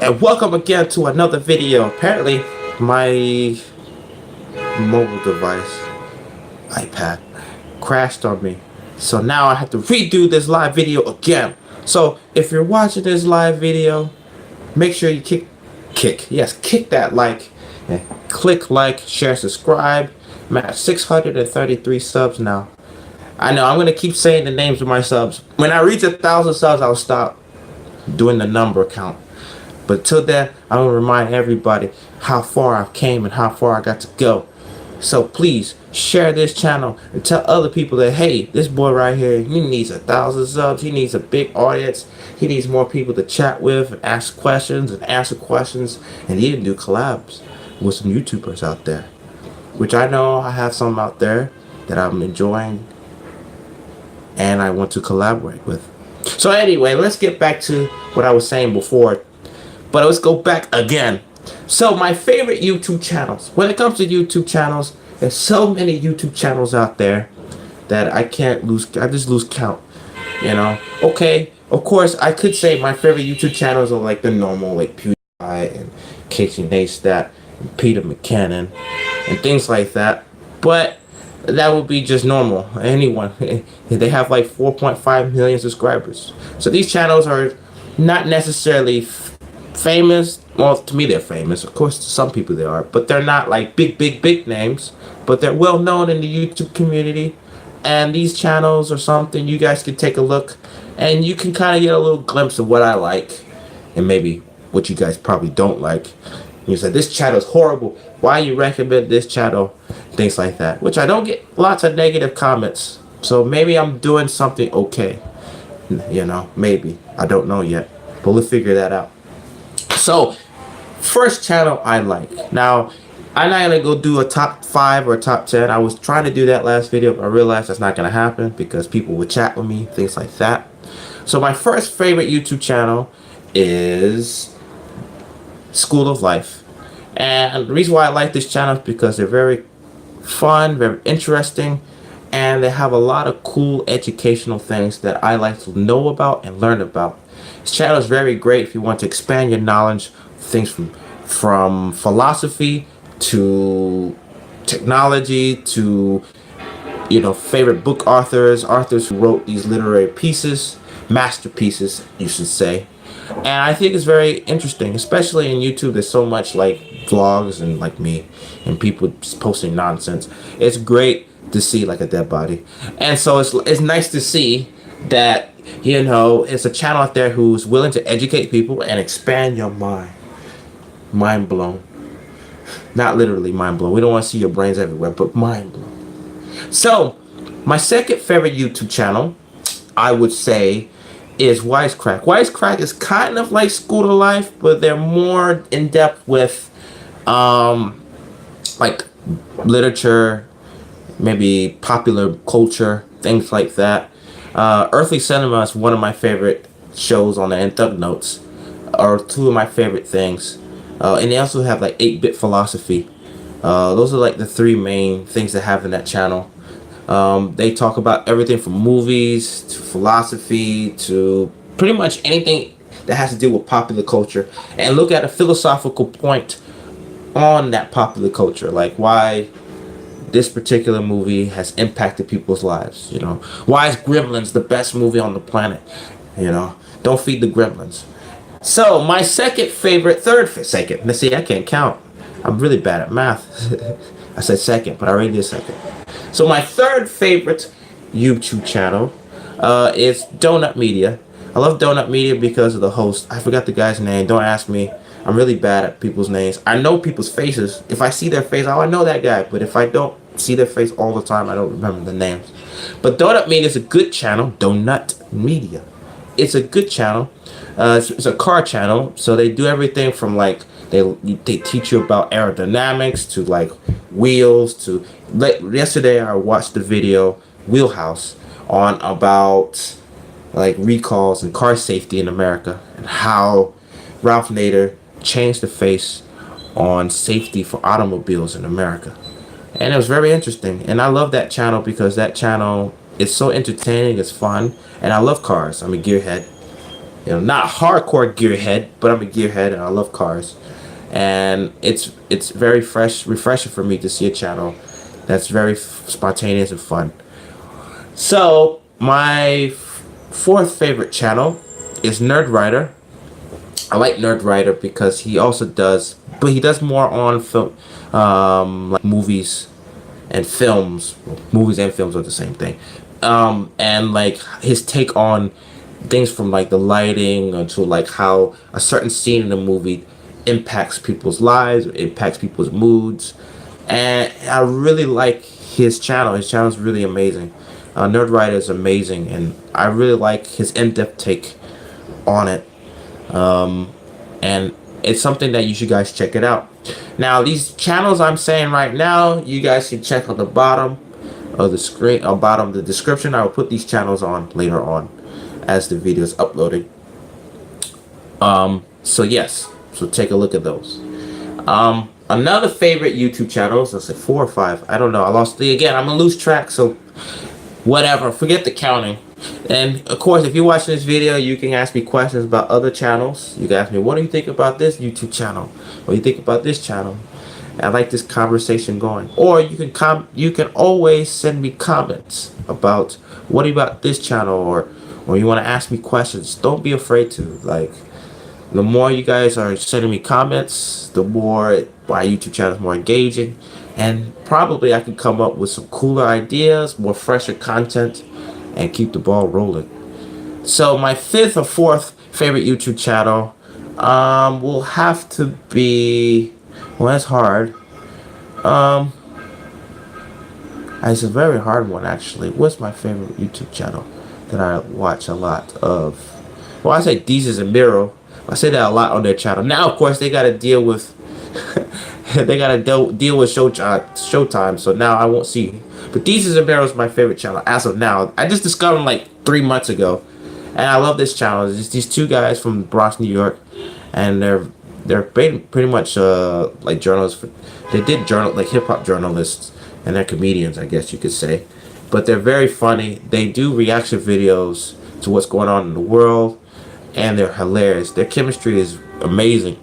and welcome again to another video. Apparently, my mobile device, iPad, crashed on me. So now I have to redo this live video again. So if you're watching this live video, make sure you kick that like, and click like, share, subscribe. I'm at 633 subs now. I know I'm gonna keep saying the names of my subs. When I reach 1,000 subs, I'll stop doing the number count. But till then, I'm gonna remind everybody how far I came and how far I got to go. So please share this channel and tell other people that, hey, this boy right here, he needs 1,000 subs. He needs a big audience. He needs more people to chat with and ask questions and answer questions, and even do collabs with some YouTubers out there, which I know I have some out there that I'm enjoying and I want to collaborate with. So anyway, let's get back to what I was saying before. But let's go back again. So my favorite YouTube channels. When it comes to YouTube channels, there's so many YouTube channels out there that I just lose count. You know? Okay, of course I could say my favorite YouTube channels are like the normal, like PewDiePie and Casey Neistat and Peter McKinnon and things like that. But that would be just normal. Anyone. They have like 4.5 million subscribers. So these channels are not necessarily famous. Well, to me they're famous. Of course, to some people they are. But they're not like big names. But they're well known in the YouTube community. And these channels are something you guys can take a look. And you can kind of get a little glimpse of what I like. And maybe what you guys probably don't like. You say, this channel is horrible. Why you recommend this channel? Things like that. Which I don't get lots of negative comments. So maybe I'm doing something okay. You know, maybe. I don't know yet. But we'll figure that out. So, first channel I like. Now, I'm not going to go do a top 5 or a top 10. I was trying to do that last video, but I realized that's not going to happen because people would chat with me, things like that. So, my first favorite YouTube channel is School of Life. And the reason why I like this channel is because they're very fun, very interesting, and they have a lot of cool educational things that I like to know about and learn about. This channel is very great if you want to expand your knowledge, things from philosophy to technology to, you know, favorite book authors who wrote these literary pieces, masterpieces, you should say. And I think it's very interesting, especially in YouTube. There's so much like vlogs and like me and people just posting nonsense. It's great to see like a dead body. And so it's nice to see that, you know, it's a channel out there who's willing to educate people and expand your mind. Mind blown. Not literally mind blown. We don't want to see your brains everywhere, but mind blown. So, my second favorite YouTube channel, I would say, is Wisecrack. Wisecrack is kind of like School of Life, but they're more in depth with like literature, maybe popular culture, things like that. Earthly Cinema is one of my favorite shows on the and Thug Notes are two of my favorite things. And they also have like 8-bit philosophy. Those are like the 3 main things they have in that channel. They talk about everything from movies to philosophy to pretty much anything that has to do with popular culture and look at a philosophical point on that popular culture, like why this particular movie has impacted people's lives. You know, why is Gremlins the best movie on the planet? You know, don't feed the Gremlins. So my second. Let's see, I can't count. I'm really bad at math. I said second, but I already did second. So my third favorite YouTube channel is Donut Media. I love Donut Media because of the host. I forgot the guy's name. Don't ask me. I'm really bad at people's names. I know people's faces. If I see their face, oh, I know that guy. But if I don't see their face all the time, I don't remember the names. But Donut Media is a good channel. Donut Media. It's a good channel. It's a car channel. So they do everything from like, they teach you about aerodynamics to like wheels to yesterday I watched the video Wheelhouse on about like recalls and car safety in America and how Ralph Nader changed the face on safety for automobiles in America. And it was very interesting, and I love that channel because that channel is so entertaining, it's fun, and I love cars. I'm a gearhead. You know, not hardcore gearhead, but I'm a gearhead and I love cars. And it's very refreshing for me to see a channel that's very spontaneous and fun. So my fourth favorite channel is Nerd Writer. I like Nerd Writer because he also does, but he does more on film, like movies and films. Movies and films are the same thing. And like his take on things from like the lighting to like how a certain scene in a movie impacts people's lives, impacts people's moods. And I really like his channel. His channel is really amazing. Nerd Writer is amazing, and I really like his in-depth take on it. And it's something that you should guys check it out. Now, these channels I'm saying right now, you guys can check on the bottom of the screen, or bottom of the description. I will put these channels on later on as the video is uploading. So yes, so take a look at those. Another favorite YouTube channels, I said 4 or 5. I don't know. I lost the again. I'm gonna lose track. So whatever. Forget the counting. And of course, if you're watching this video, you can ask me questions about other channels. You can ask me, what do you think about this YouTube channel? What do you think about this channel? And I like this conversation going. Or you can always send me comments about what about this channel, or you want to ask me questions. Don't be afraid to. Like, the more you guys are sending me comments, the more my YouTube channel is more engaging, and probably I can come up with some cooler ideas, more fresher content, and keep the ball rolling. So my fifth or fourth favorite YouTube channel will have to be, well, that's hard. It's a very hard one actually. What's my favorite YouTube channel that I watch a lot of? Well, I say Desus and Mero. I say that a lot on their channel. Now, of course, they got to deal with deal with Showtime. So now I won't see. But Desus and Mero is my favorite channel as of now. I just discovered them like 3 months ago, and I love this channel. It's these two guys from Bronx, New York, and they're pretty much like journalists. They did like hip hop journalists, and they're comedians, I guess you could say. But they're very funny. They do reaction videos to what's going on in the world, and they're hilarious. Their chemistry is amazing.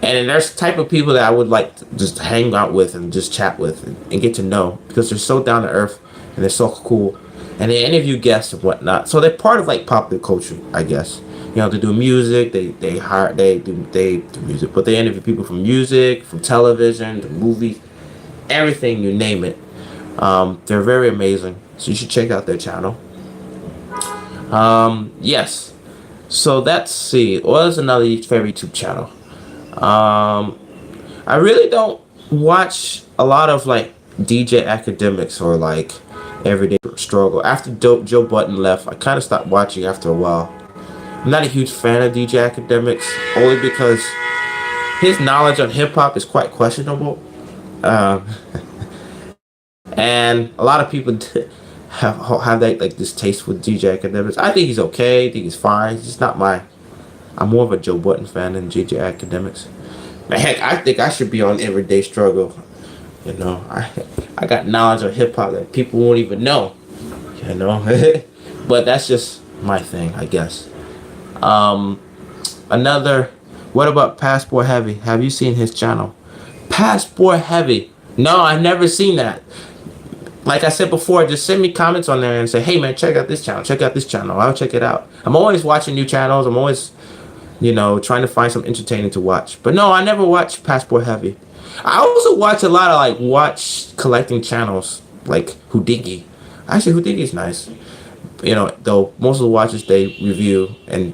And there's the type of people that I would like to just hang out with and just chat with and get to know, because they're so down to earth and they're so cool. And they interview guests and whatnot. So they're part of like popular culture, I guess. You know, they do music, they do music, but they interview people from music, from television, to movies, everything, you name it. They're very amazing. So you should check out their channel. Yes. So let's see. What is another favorite YouTube channel? I really don't watch a lot of like DJ academics or like everyday struggle. After Joe Budden left, I kind of stopped watching after a while. I'm not a huge fan of DJ academics, only because his knowledge on hip hop is quite questionable. And a lot of people have that like this taste with DJ academics. I think he's okay. I think he's fine. He's just not my. I'm more of a Joe Budden fan than DJ academics. Man, heck, I think I should be on Everyday Struggle. You know, I got knowledge of hip hop that people won't even know. You know, but that's just my thing, I guess. Another. What about Passport Heavy? Have you seen his channel? Passport Heavy. No, I've never seen that. Like I said before, just send me comments on there and say, hey man, check out this channel. Check out this channel. I'll check it out. I'm always watching new channels. I'm always, you know, trying to find something entertaining to watch. But no, I never watch Passport Heavy. I also watch a lot of like watch collecting channels like Hoodinkee. Actually, Hoodinkee is nice. You know, though most of the watches they review and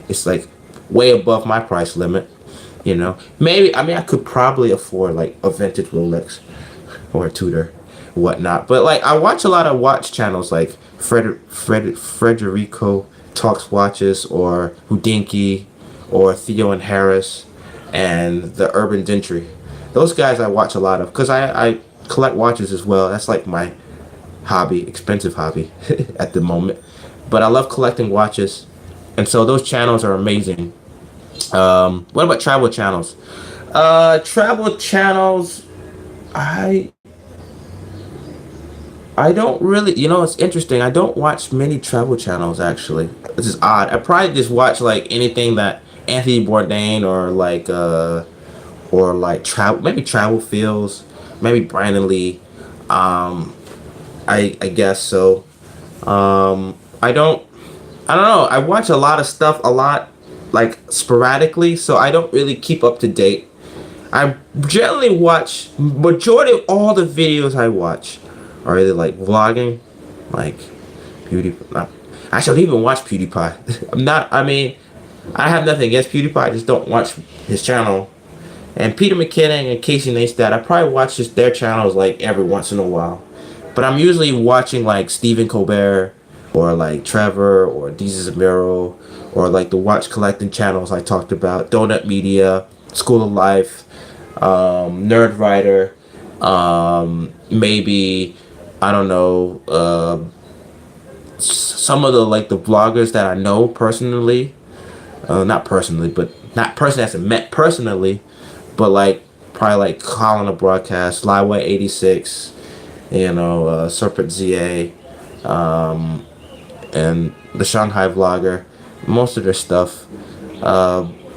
it's like way above my price limit. You know, maybe, I mean, I could probably afford like a vintage Rolex or a Tudor, whatnot. But like, I watch a lot of watch channels like Frederico Talks Watches, or Hoodinkee, or Theo and Harris, and the Urban Gentry. Those guys I watch a lot of because I collect watches as well. That's like my hobby, expensive hobby at the moment. But I love collecting watches, and so those channels are amazing. What about travel channels? Travel channels, I I don't really, it's interesting. I don't watch many travel channels actually. This is odd. I probably just watch like anything that Anthony Bourdain or like travel, maybe travel feels, maybe Brandon Lee. Um, I guess so. I don't know. I watch a lot of stuff a lot like sporadically, so I don't really keep up to date. I generally watch majority of all the videos I watch are either like vlogging, like PewDiePie. Not, actually, I don't even watch PewDiePie. I'm not. I mean, I have nothing against PewDiePie. I just don't watch his channel. And Peter McKinnon and Casey Neistat, I probably watch just their channels like every once in a while. But I'm usually watching like Stephen Colbert or like Trevor or Desus and Mero or like the watch collecting channels I talked about, Donut Media, School of Life, Nerd Writer, maybe I don't know, some of the like the vloggers that I know personally, not personally, but not person that's met personally, but like probably like Colin the Broadcast, Liveway 86, Serpent ZA, and the Shanghai Vlogger, most of their stuff.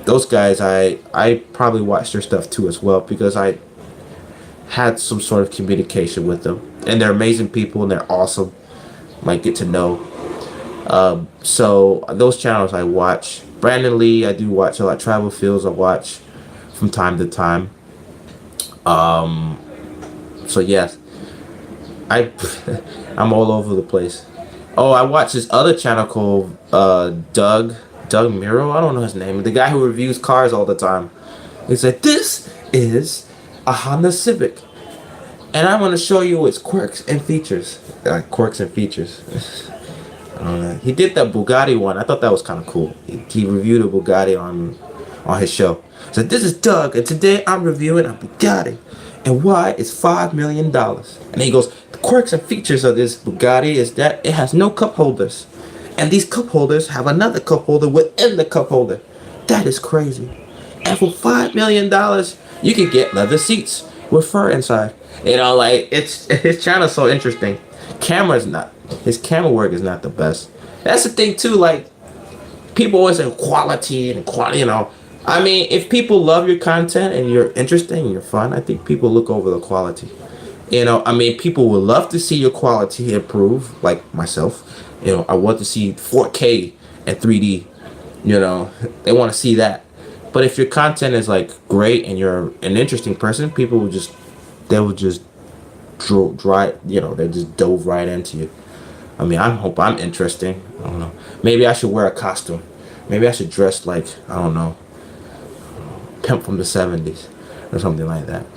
Those guys, I probably watch their stuff too as well because I had some sort of communication with them, and they're amazing people and they're awesome. Like get to know. So those channels I watch. Brandon Lee, I do watch a lot. Travel Fields I watch from time to time. So yes, I I'm all over the place. Oh, I watch this other channel called Doug Mero. I don't know his name. The guy who reviews cars all the time. He said, "This is a Honda Civic, and I'm going to show you its quirks and features." Quirks and features. He did that Bugatti one. I thought that was kind of cool. He reviewed a Bugatti on his show. So this is Doug, and today I'm reviewing a Bugatti, and why it's $5 million. And he goes, the quirks and features of this Bugatti is that it has no cup holders, and these cup holders have another cup holder within the cup holder. That is crazy. And for $5 million, you can get leather seats with fur inside. Like it's his channel's so interesting. His camera work is not the best. That's the thing too. Like people always say quality and quality. I mean, if people love your content and you're interesting and you're fun, I think people look over the quality. I mean, people would love to see your quality improve, like myself. I want to see 4K and 3D. They want to see that. But if your content is like great and you're an interesting person, people will just they just dove right into you. I mean, I hope I'm interesting. I don't know. Maybe I should wear a costume. Maybe I should dress like, I don't know, Pimp from the 70s or something like that,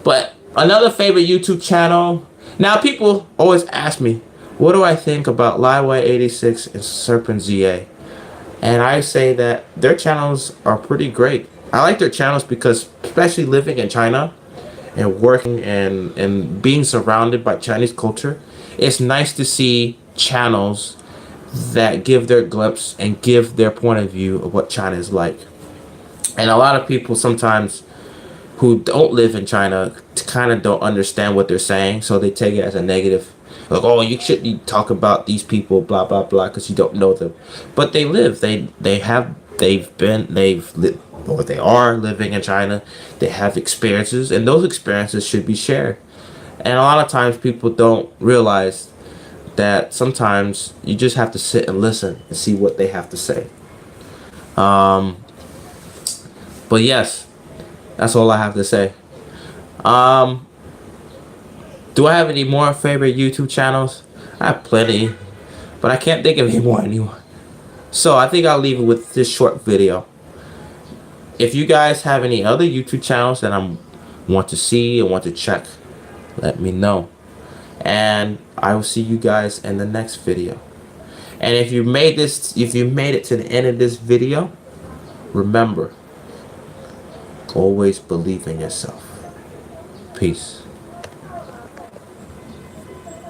But another favorite YouTube channel. Now, people always ask me, what do I think about Liveway 86 and Serpent ZA? And I say that their channels are pretty great. I like their channels because, especially living in China and working and being surrounded by Chinese culture, it's nice to see channels that give their glimpse and give their point of view of what China is like. And a lot of people sometimes who don't live in China kind of don't understand what they're saying, so they take it as a negative. Like, oh, you shouldn't talk about these people, blah blah blah, because you don't know them. But they live. They are living in China. They have experiences, and those experiences should be shared. And a lot of times people don't realize that sometimes you just have to sit and listen and see what they have to say. But yes, that's all I have to say. Do I have any more favorite YouTube channels? I have plenty, but I can't think of any more anymore. So I think I'll leave it with this short video. If you guys have any other YouTube channels that I want to see and want to check, let me know. And I will see you guys in the next video. And if you made it to the end of this video, remember, always believe in yourself. Peace.